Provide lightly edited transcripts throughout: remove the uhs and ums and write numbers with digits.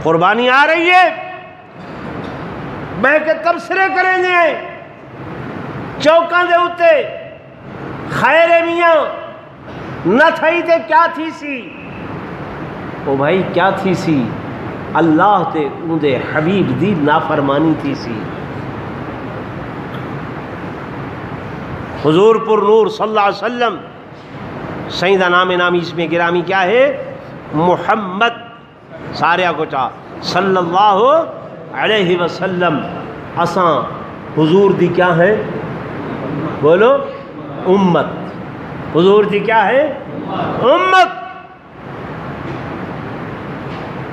قربانی آ رہی ہے، بہ کے تبصرے کریں گے چوکاں دے اتے، خیر میاں نہ تھئی تے کیا تھی سی، او بھائی کیا تھی سی؟ اللہ تے اون دے حبیب دی نافرمانی تھی سی۔ حضور پر نور صلی اللہ علیہ وسلم سیدہ نام نامی اس میں گرامی کیا ہے؟ محمد، سارے کو چاہ صلی اللہ علیہ وسلم۔ اساں حضور دی کیا ہے؟ بولو امت۔ حضور دی کیا ہے؟ امت۔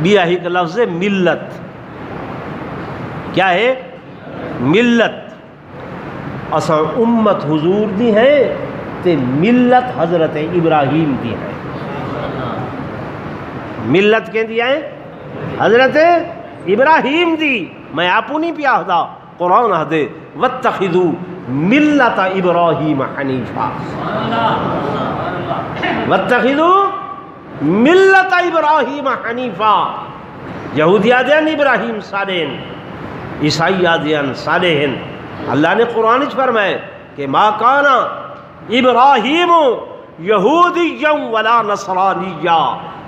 بیا ہی کا لفظ ہے ملت۔ کیا ہے؟ ملت۔ اساں امت حضور دی ہے تے ملت حضرت ابراہیم دی ہے۔ ملت کہ دی ہے؟ حضرت ابراہیم دی۔ میں آپو نہیں پیا دا، قرآن دے واتخذوا ملت ابراہیم حنیفا، واتخذوا ملت ابراہیم حنیفا۔ یہودی آدھین ابراہیم صالحین، عیسائی آدھین صالحین۔ اللہ نے قرآن وچ فرمائے کہ ما کانا ابراہیم یہودیا ولا نصرانیا،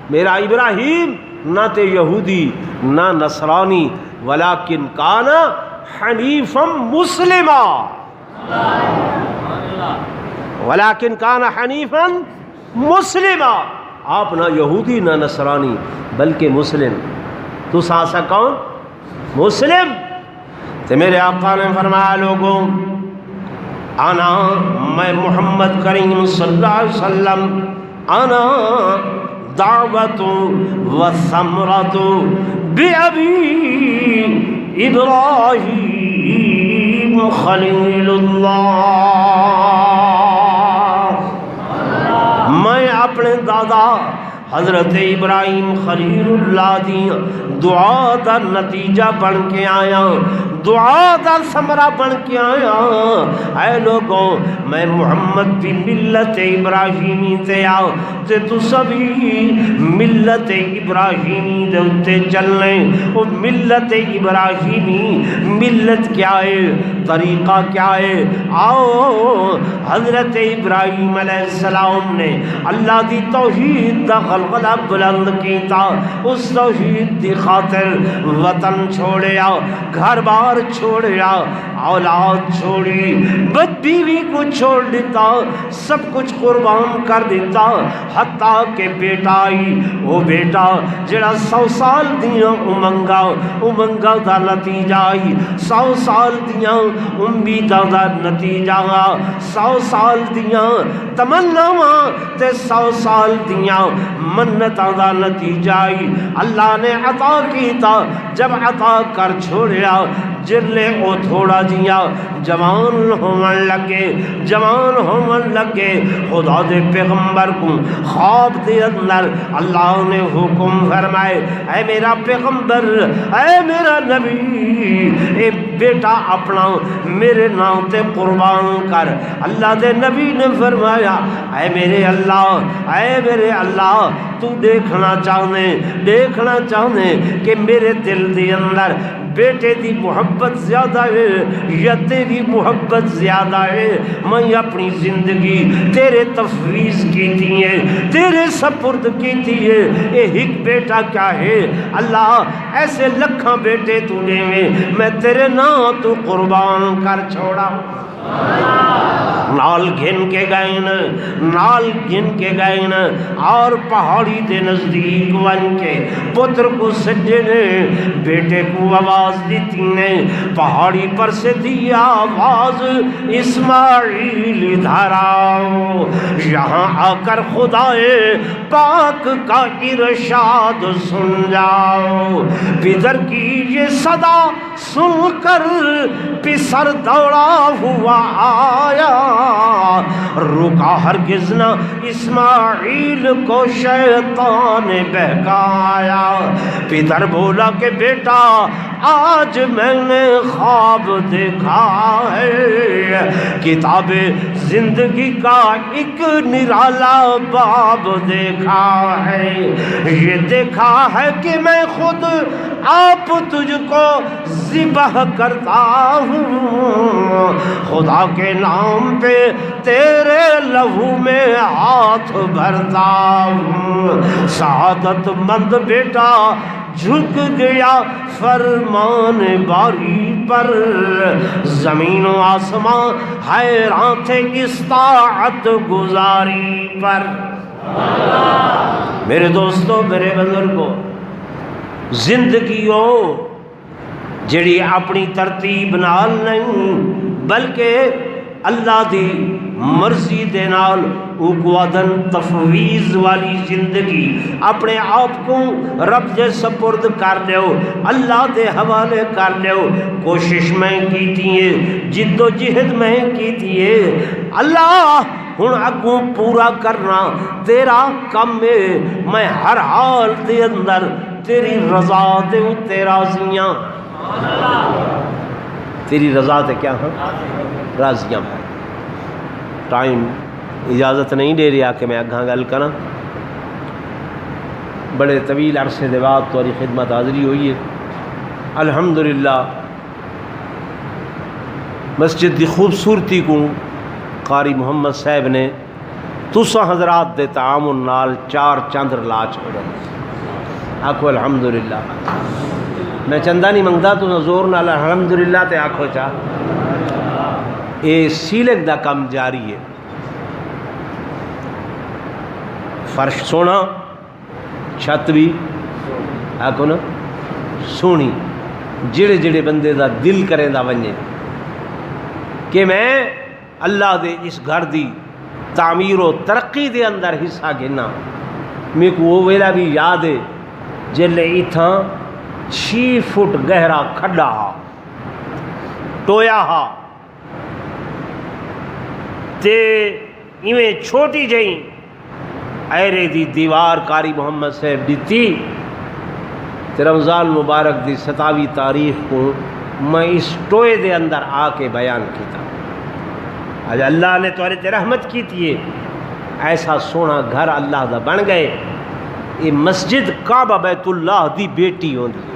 میرا ابراہیم نہ تے یہودی نہ نصرانی، ولیکن کانا حنیفا مسلما، ولیکن کانا حنیفا مسلما۔ آپ نہ یہودی نہ نصرانی بلکہ مسلم۔ تو ساسا کون؟ مسلم۔ تو میرے آقا نے فرمایا لوگوں، انا میں محمد کریم صلی اللہ علیہ وسلم، انا دعوت و ثمرۃ بأبی ابراہیم خلیل اللہ۔ میں اپنے دادا حضرت ابراہیم خلیل اللہ دی دعا دا نتیجہ بن کے آیا، دعا دا ثمرہ بن کے آیا۔ اے لوگوں، میں محمد بھی ملت ابراہیمی تے آؤ تے تو سبھی ملت ابراہیمی دے اتے چلنے۔ وہ ملت ابراہیمی ملت کیا ہے؟ طریقہ کیا ہے؟ آؤ، حضرت ابراہیم علیہ السلام نے اللہ دی توحید دا غلغلہ بلند کیتا، اس توحید دی خاطر وطن چھوڑیا، گھر بار چھوڑیا، اولاد چھوڑی، بد بیوی کو چھوڑ دیتا، سب کچھ قربان کر دیتا، حتیٰ کہ بیٹا آئی، وہ بیٹا جڑا 100 سال دیاں امنگا دا نتیجہ آئی، 100 سال دیاں امیداں دا نتیجہ، 100 سال دیاں تمناواں تے 100 سال دیاں منتاں دا نتیجہ آئی۔ اللہ نے عطا کیتا، جب عطا کر چھوڑیا، جلے او تھوڑا جیا جوان ہون لگے، خدا دے پیغمبر کو خواب دے اندر اللہ نے حکم فرمائے، اے میرا پیغمبر، اے میرا نبی، اے بیٹا اپنا میرے نام تے قربان کر۔ اللہ دے نبی نے فرمایا، اے میرے اللہ، تو دیکھنا چاہنے کہ میرے دل دے اندر بیٹے دی محبت زیادہ ہے یا تیری محبت زیادہ ہے؟ میں اپنی زندگی تیرے تفویض کیتی ہے، تیرے سپرد کیتی ہے، اے ایک بیٹا کیا ہے؟ اللہ ایسے لکھاں بیٹے تو دے میں تیرے نام تو قربان کر چھوڑا۔ نال گھن کے گئے نا اور پہاڑی دے نزدیک ون کے پتر کو سجے نے بیٹے کو آواز دیتی نے، پہاڑی پر سے دیا آواز، اسماعیل ادھر آؤ، یہاں آ کر خدائے پاک کا ارشاد سن جاؤ۔ پدر کی یہ صدا سن کر پسر دوڑا ہوا آیا، رکا ہرگز نہ اسماعیل کو شیطان بہکایا۔ پدر بولا کہ بیٹا آج میں نے خواب دیکھا ہے، کتاب زندگی کا ایک نرالا باب دیکھا ہے، یہ دیکھا ہے کہ میں خود آپ تجھ کو ذبح کرتا ہوں، خدا کے نام پہ تیرے لہو میں ہاتھ بھرتا ہوں، سعادت مند بیٹا جھک گیا فرمان باری پر، زمین و آسمان حیران تھے اس طاعت گزاری پر۔ میرے دوستو، میرے بزرگوں، زندگی ہو جڑی اپنی ترتیب نال نہیں بلکہ اللہ دی مرضی دے نال اقوادن تفویض والی زندگی، اپنے آپ کو رب دے سپرد کر لیو، اللہ دے حوالے کر لیو، کوشش میں کیتی ہے، جد و جہد میں کیتی ہے، اللہ ہن اگوں پورا کرنا تیرا کم ہے، میں ہر حال دے اندر تیری رضا دے تے راضیاں، تیری رضا تے کیا ہاں راضیاں۔ ٹائم اجازت نہیں دے رہا کہ میں اگاں گل کراں، بڑے طویل عرصے دے بعد تاری خدمت حاضری ہوئی ہے۔ الحمدللہ مسجد دی خوبصورتی کو قاری محمد صاحب نے تساں حضرات دے تعاون نال چار چاندر لا چھوڑے، آکھو الحمدللہ۔ میں چندہ نہیں منگتا، تو زور نال الحمدللہ تے آکھو چاہ۔ اے سیلنگ دا کم جاری ہے، فرش سونا، چھت بھی آکھو نا سونی، جڑے جڑے بندے دا دل کریں دا ونجے کہ میں اللہ دے اس گھر دی تعمیر و ترقی دے اندر حصہ گھنا۔ میں کو وہ ویلا بھی یاد ہے جلے اتھاں 6 فٹ گہرا کھڈا ہا، ٹویا ہا، تے ایویں چھوٹی جئی ایرے دی دیوار قاری محمد صاحب دیتی، تے رمضان مبارک دی 27 تاریخ کو میں اس ٹوئے دے اندر آ کے بیان کیتا۔ آج اللہ نے تورے تے رحمت کی تھی، ایسا سونا گھر اللہ دا بن گئے۔ یہ مسجد کعبہ بیت اللہ دی بیٹی ہوندی ہے۔